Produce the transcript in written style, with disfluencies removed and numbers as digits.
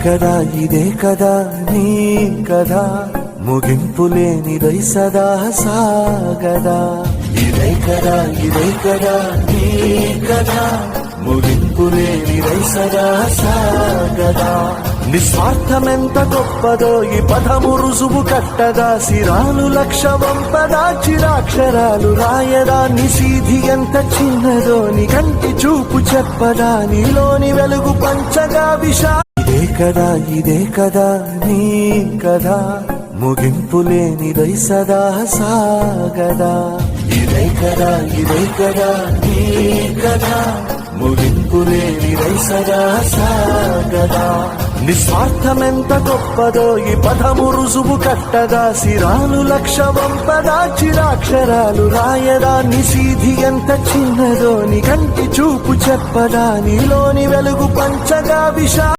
ఇదే కదా నీ కథ ముగింపులేనిదై సదా సాగదా. ఇదే కదా నీ కథ ముగింపులేనిదై సదా సాగదా. నిస్వార్థమెంత గొప్పదో ఈ పదము రుజువు కట్టదా. సిరాలు లక్ష వంపదా చిరాక్షరాలు రాయదా. నిశీధి ఎంత చిన్నదో నీ కంటి చూపు చెప్పదా. నీలోని వెలుగు పంచగా విషా. ఇదే కదా నీ కథ ముగింపులేనిదై సదా సాగదా. ఇదే కదా నీ కథ ముగింపులేనిదై సదా సాగదా. నిస్వార్థమెంత గొప్పదో ఈ పదము రుజువు కట్టదా. సిరాలు లక్ష వంపదా చిరాక్షరాలు రాయదా. నిశీధి ఎంత చిన్నదో నీ కంటి చూపు చెప్పదా. నీలోని వెలుగు పంచగా విషా.